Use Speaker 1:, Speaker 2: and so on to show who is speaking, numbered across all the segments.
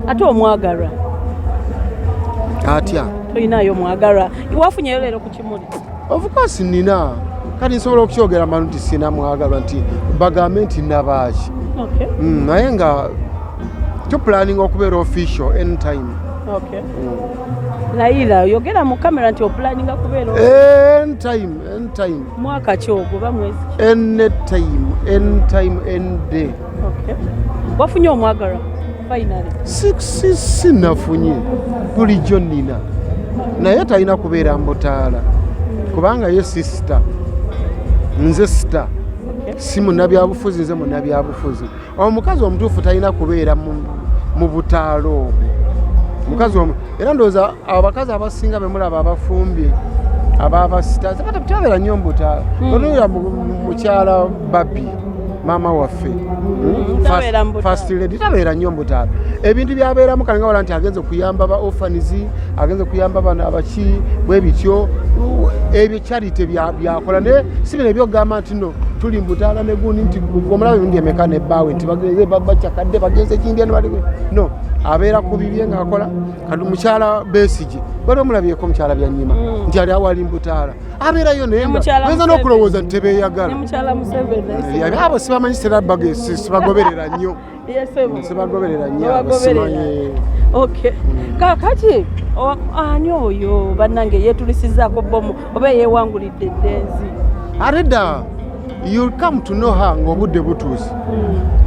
Speaker 1: ate omwagalwa
Speaker 2: atya
Speaker 1: toyinayo mwagalwa wafunyeyo leero ku kimuli
Speaker 2: of course nina kati nsobola okukyogera manu nti sina mwagalwa nti bagambe nti nabaaki naye nga tupulaninga okubeera official anytime.
Speaker 1: Naila yogera mu kamera nti opulaninga kubeera
Speaker 2: anytime
Speaker 1: mwaka ki ogwo ba mwezi
Speaker 2: anytime any day.
Speaker 1: Wafunye omwagalwa finally
Speaker 2: sinafunye bulijjo nina naye talina kubeera mbutaala kubanga ye sister nze sister si munnabyabufuzi nze munnabyabufuzi omukazi omutuufu talina kubeera mu butaalo obwo mukazi era ndowooza abakazi abasinga bemulaba abafumbye ababasita tabeera nnyo mbutaala onuya mukyala babi maama waffe first lady tabeera nnyo mbutaala ebintu byabeeramu kale nga wala nti agenze okuyamba ba orphans agenze okuyamba bana abaki bwe bityo ebyo charity byakola naye si bino ebyogamba nti no tuli mbutaala negundi nti omulaba ebindi emeka nebbaawe nti bagenze bakyakadde bagenze ekindi no abeera ku bibye ng'akola kati mukyala Besigye bali omulabyeko mukyala Byanyima nti ali awali mbutaala abeerayo naye benza n'okulowooza nti tebeeyagala abo sibamanyi sibagoberera nnyo sibagoberera nnyo abo simanyi.
Speaker 1: Kakati ani oyo bannange yeetulisizaako bomu oba yeewangulidde eddenzi
Speaker 2: ate dda you'll come to know her ng'obudde butuuse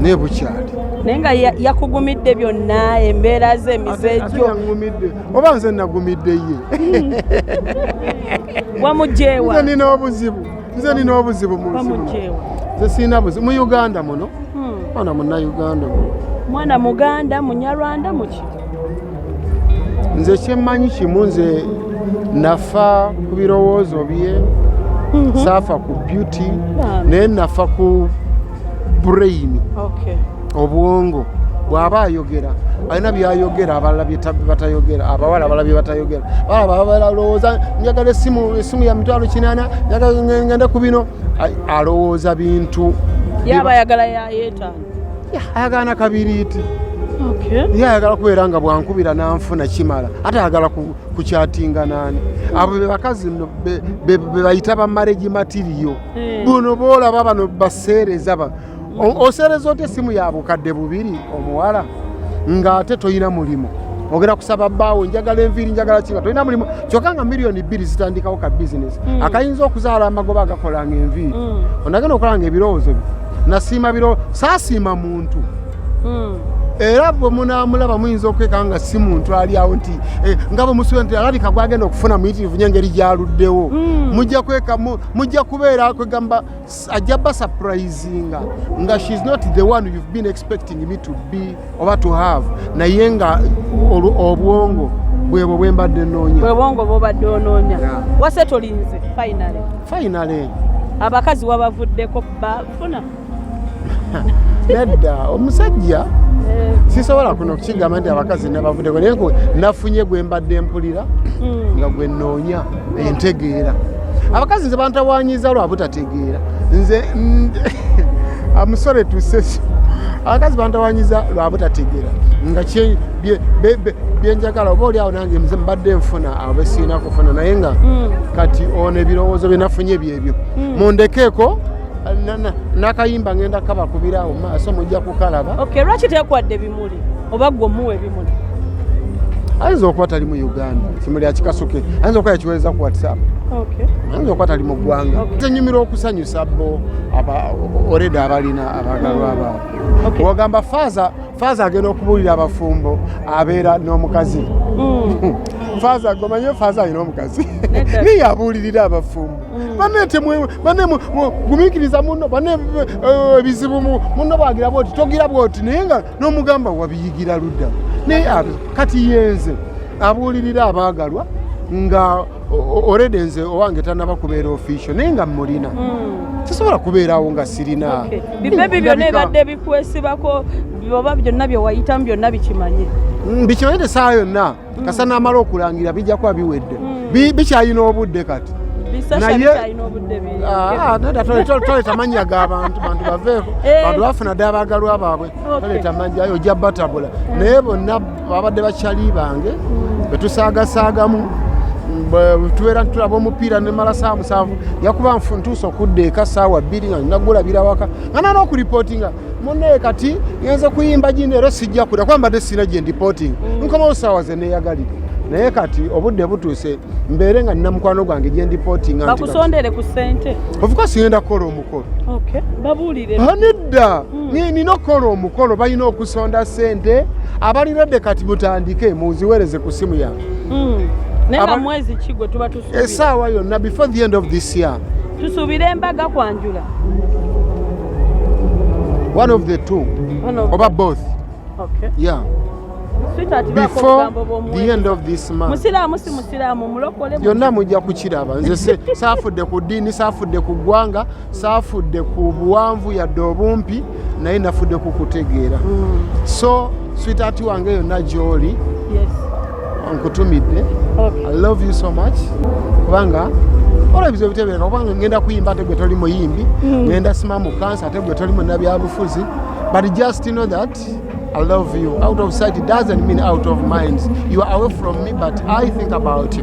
Speaker 2: naye bukyali
Speaker 1: naye nga yakugumidde byonna embeera ze emizejo
Speaker 2: oba nze nagumidde ye
Speaker 1: wamugjeewa
Speaker 2: nze nina obuzibu mu nsi nze siina buzibu mu Uganda muno mwana munnayuganda
Speaker 1: mwana muganda munyarwanda muki
Speaker 2: nze kyemmanyi kimu nze nafa ku birowoozo bye saafa ku beauty naye nafa ku brain obwongo bw'aba ayogera alina byayogera abalala batayogera abawala abalala bye batayogera balowooza njagala essimu ya mitwalo 8 ngende ku bino alowooza bintu
Speaker 1: yaba ayagala yayeetaano
Speaker 2: ayagala na kabiriiti ye ayagala kubeera nga bwankubira nanfuna kimala ate ayagala kukyatinga naani abo be bakazi be bayita ba marriage material buno boolaba bano baseereza oseereza oti essimu ya bukadde 2 omuwala ng'ate toyina mulimu ogera kusaba bbaawo njagala enviiri njagala kinga toyina mulimu kyokka nga miliyoni 2 zitandikawo ka bizinesi akayinza okuzaala amagoba agakolanga enviiri onagenda okolanga ebirowoozo bye nasiima saasiima muntu era bwe munamulaba muyinza okwekanga nga si muntu ali awo nti nga bwe musuubira nti alabika gwagenda okufuna muyitirivu nyengeri gyaluddewo mujja kubeera kwegamba ajja ba surprisinga nga she's not the one you've been expecting me to be oba to have naye nga obwongo bwebwo bwembadde nnoonya
Speaker 1: bwebwongo bwobadde onoonya wase tolinze
Speaker 2: finally
Speaker 1: abakazi wabavuddeko bafuna
Speaker 2: nedda omusajja sisobola kuno kukigamba nti abakazi nabavuddeko naye nafunye gwe mbadde mpulira nga gwe nnoonya entegeera abakazi nze bantawanyiza lwa butategeera nze amusore tusesi abakazi bantawanyiza lwa butategeera nga byenjagala oba oliawo nange nze mbadde nfuna abo besiina kufuna naye nga kati ono ebirowoozo bye nafunye byebyo mundekeeko nakayimba ngenda kabakubirawo maaso mujja kukalaba.
Speaker 1: Lwaki tekwadde bimuli oba gwe muwe bimuli?
Speaker 2: Ayinza okuba tali mu Uganda kimuli akikasuke ayinza okuba yakiweereza ku WhatsApp ayinza okuba tali mu ggwanga tenyumira okusanyusa bo already abalina abagalwa abaabo wagamba faaza agenda okubuulira abafumbo abeera n'omukazi faaza gomanye faaza alina omukazi niye abuulirira abafumbo banne gumiikiriza muno banne ebizibu muno bwagira bwoti togira bwoti naye nga n'omugamba wabiyigira ludda naye kati yenze abuulirira abaagalwa nga already nze owange tanaba kubeera official naye nga mulina sisobola kubeerawo nga sirina
Speaker 1: bibebi byonna ebadde bikwesibako oba byonna bye wayitamu byonna bikimanye
Speaker 2: bikimanye essaawa yonna kasa n'amala okulangira bijja kuba biwedde bikyalina obudde kati toleta mannya g'abantu bantu baveeko bantu bafuna ddala baagalwa baabwe toleta mannya ayo ojja batabula naye bonna babadde bakyali bange betusaagasaagamu tubeera tulaba omupiira nemala saa 7 yakuba ntuusa okudda eka saawa 2 nga nagulabira waka nga nana okuripootinga munnaye kati ngenze kuyimba gino era sijja kudda kuba mbadde sirina gye ndipootinga nkomawo saawa ze neeyagalira naye kati obudde butuuse mbeere nga nina mukwano gwange gye ndipootinga
Speaker 1: bakusondere ku ssente
Speaker 2: of course ngenda kukola omukolo nedda nina okukola omukolo balina okusonda ssente abaliredde kati mutandike muziwereze ku simu yange
Speaker 1: mwezi kigwe tuba tusuubira
Speaker 2: essaawa yonna before the end of this year
Speaker 1: tusuubira embaga kwanjula
Speaker 2: one of the two oba both yeah before the end of this month
Speaker 1: musiraamu si musiraamu mulokole
Speaker 2: yonna mujja kukiraba nze saafudde ku ddiini saafudde ku ggwanga saafudde ku buwanvu yadde obumpi naye nafudde ku kutegeera so sweetheart wange yonna gy'oli nkutumidde I love you so much kubanga olabizwa ebitebereka kubanga ngenda kuyimba ate gwe toli muyimbi ngenda sima mu kansa ate gwe toli munnabyabufuzi but just know that I love you. Out of sight doesn't mean out of mind. You are away from me, but I think about you.